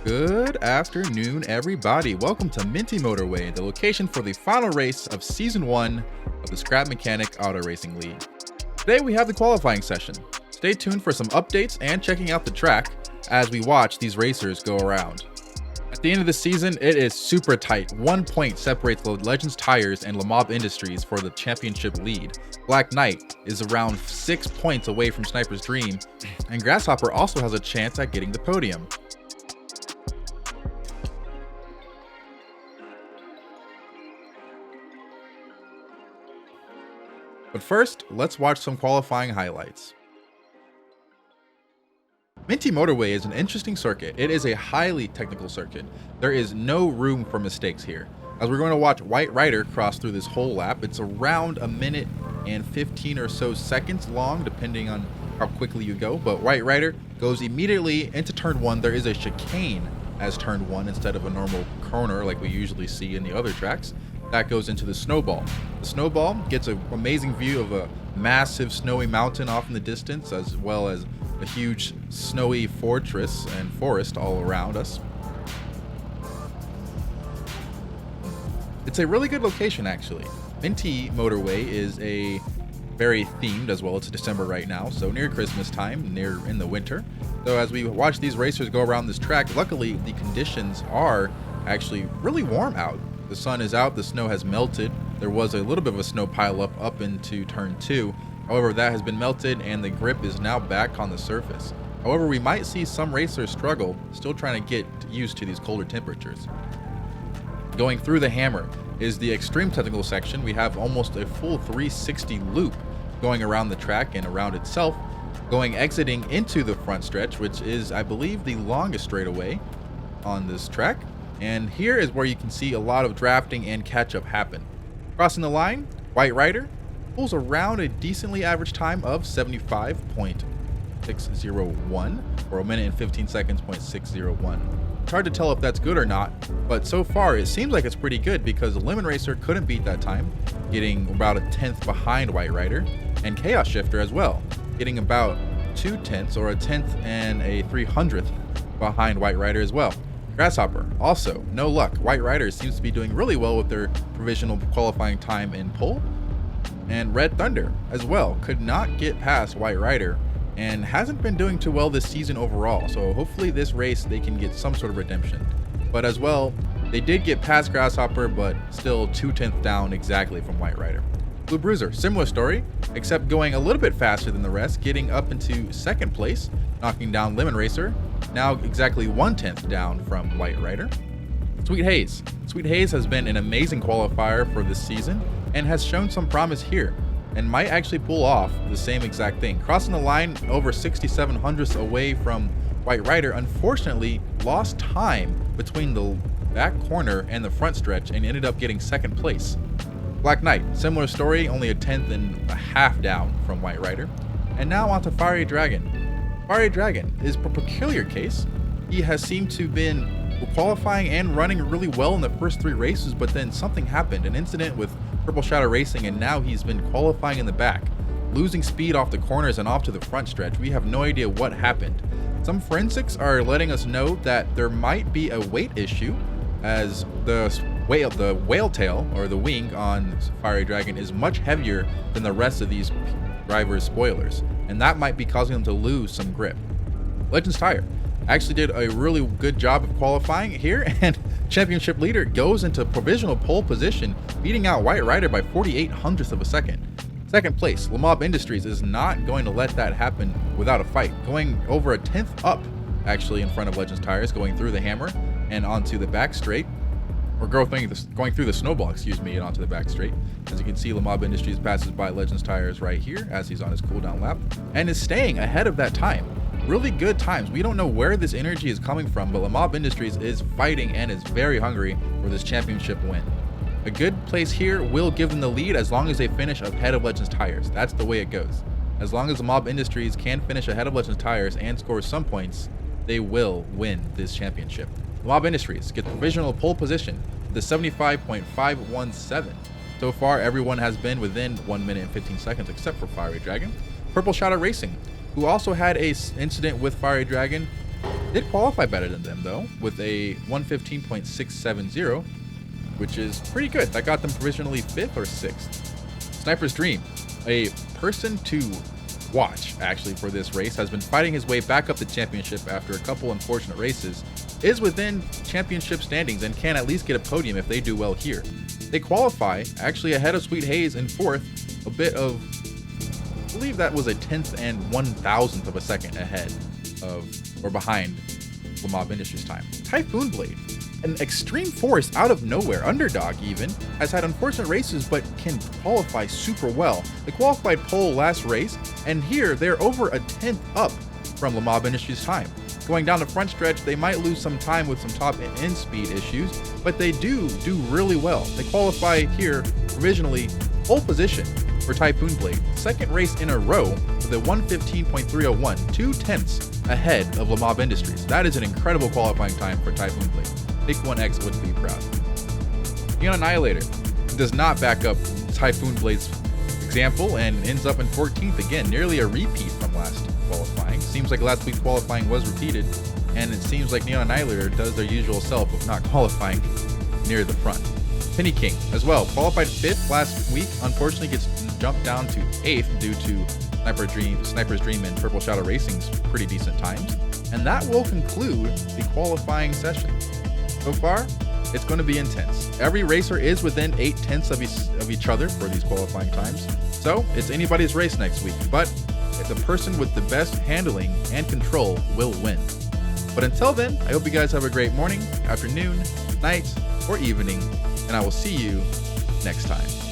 Good afternoon, everybody. Welcome to Minty Motorway, the location for the final race of Season 1 of the Scrap Mechanic Auto Racing League. Today we have the qualifying session. Stay tuned for some updates and checking out the track as we watch these racers go around. At the end of the season, it is super tight. 1 point separates the Legends Tires and Lamab Industries for the championship lead. Black Knight is around 6 points away from Sniper's Dream, and Grasshopper also has a chance at getting the podium. But first, let's watch some qualifying highlights. Minty Motorway is an interesting circuit. It is a highly technical circuit. There is no room for mistakes here. As we're going to watch White Rider cross through this whole lap, it's around a minute and 15 or so seconds long, depending on how quickly you go. But White Rider goes immediately into turn 1. There is a chicane as turn 1 instead of a normal corner like we usually see in the other tracks. That goes into the snowball. The snowball gets an amazing view of a massive snowy mountain off in the distance, as well as a huge snowy fortress and forest all around us. It's a really good location, actually. Minty Motorway is a very themed as well. It's December right now, so near Christmas time, near in the winter. So as we watch these racers go around this track, luckily the conditions are actually really warm out. The sun is out, the snow has melted. There was a little bit of a snow pile up into turn 2. However, that has been melted and the grip is now back on the surface. However, we might see some racers struggle, still trying to get used to these colder temperatures. Going through the hammer is the extreme technical section. We have almost a full 360 loop going around the track and around itself, exiting into the front stretch, which is, I believe, the longest straightaway on this track. And here is where you can see a lot of drafting and catch-up happen. Crossing the line, White Rider pulls around a decently average time of 75.601, or a minute and 15 seconds, 0.601. It's hard to tell if that's good or not, but so far it seems like it's pretty good because Lemon Racer couldn't beat that time, getting about a 10th behind White Rider, and Chaos Shifter as well, getting about 2/10 or a 10th and a 300th behind White Rider as well. Grasshopper, also, no luck. White Rider seems to be doing really well with their provisional qualifying time in pole. And Red Thunder, as well, could not get past White Rider and hasn't been doing too well this season overall. So hopefully this race they can get some sort of redemption. But as well, they did get past Grasshopper, but still 2/10 down exactly from White Rider. Blue Bruiser, similar story, except going a little bit faster than the rest, getting up into second place, knocking down Lemon Racer, now exactly 1/10 down from White Rider. Sweet Haze. Sweet Haze has been an amazing qualifier for this season and has shown some promise here and might actually pull off the same exact thing. Crossing the line over 67 hundredths away from White Rider, unfortunately lost time between the back corner and the front stretch and ended up getting second place. Black Knight, similar story, only a 10th and a half down from White Rider. And now onto Fiery Dragon. Fiery Dragon is a peculiar case. He has seemed to been qualifying and running really well in the first 3 races, but then something happened, an incident with Purple Shadow Racing, and now he's been qualifying in the back, losing speed off the corners and off to the front stretch. We have no idea what happened. Some forensics are letting us know that there might be a weight issue, as the whale tail or the wing on Fiery Dragon is much heavier than the rest of these drivers' spoilers, and that might be causing them to lose some grip. Legends Tire actually did a really good job of qualifying here, and championship leader goes into provisional pole position, beating out White Rider by 48 hundredths of a second. Second place, Lamab Industries is not going to let that happen without a fight, going over a 10th up actually in front of Legends Tires, going through the hammer and onto the back straight, or going through the snowball, and onto the back straight. As you can see, Lamab Industries passes by Legends Tires right here as he's on his cooldown lap and is staying ahead of that time. Really good times. We don't know where this energy is coming from, but Lamab Industries is fighting and is very hungry for this championship win. A good place here will give them the lead as long as they finish ahead of Legends Tires. That's the way it goes. As long as Lamab Industries can finish ahead of Legends Tires and score some points, they will win this championship. Lamab Industries get the provisional pole position with the 75.517. So far, everyone has been within 1 minute and 15 seconds except for Fiery Dragon. Purple Shadow Racing, who also had a incident with Fiery Dragon, Did qualify better than them though, with a 1:15.670, which is pretty good. That got them provisionally 5th or 6th. Sniper's Dream, a person to watch actually for this race, has been fighting his way back up the championship after a couple unfortunate races, is within championship standings and can at least get a podium if they do well here. They qualify actually ahead of Sweet Haze in 4th, a bit of, I believe that was a 10th and 1,000th of a second ahead of, or behind, Lamab Industries time. Typhoon Blade, an extreme force out of nowhere, underdog even, has had unfortunate races but can qualify super well. They qualified pole last race, and here they're over a 10th up from Lamab Industries time. Going down the front stretch, they might lose some time with some top and end speed issues, but they do really well. They qualify here provisionally pole position for Typhoon Blade, second race in a row with a 1:15.301, 2/10ths ahead of Lamab Industries. That is an incredible qualifying time for Typhoon Blade. Big 1X would be proud. Neon Annihilator does not back up Typhoon Blade's example and ends up in 14th again, nearly a repeat from last qualifying. Seems like last week's qualifying was repeated, and it seems like Neon Annihilator does their usual self of not qualifying near the front. Penny King as well, qualified 5th last week, unfortunately gets jumped down to 8th due to Sniper's Dream and Purple Shadow Racing's pretty decent times. And that will conclude the qualifying session. So far, it's going to be intense. Every racer is within 8/10ths of each other for these qualifying times. So it's anybody's race next week, but the person with the best handling and control will win. But until then, I hope you guys have a great morning, afternoon, night, or evening, and I will see you next time.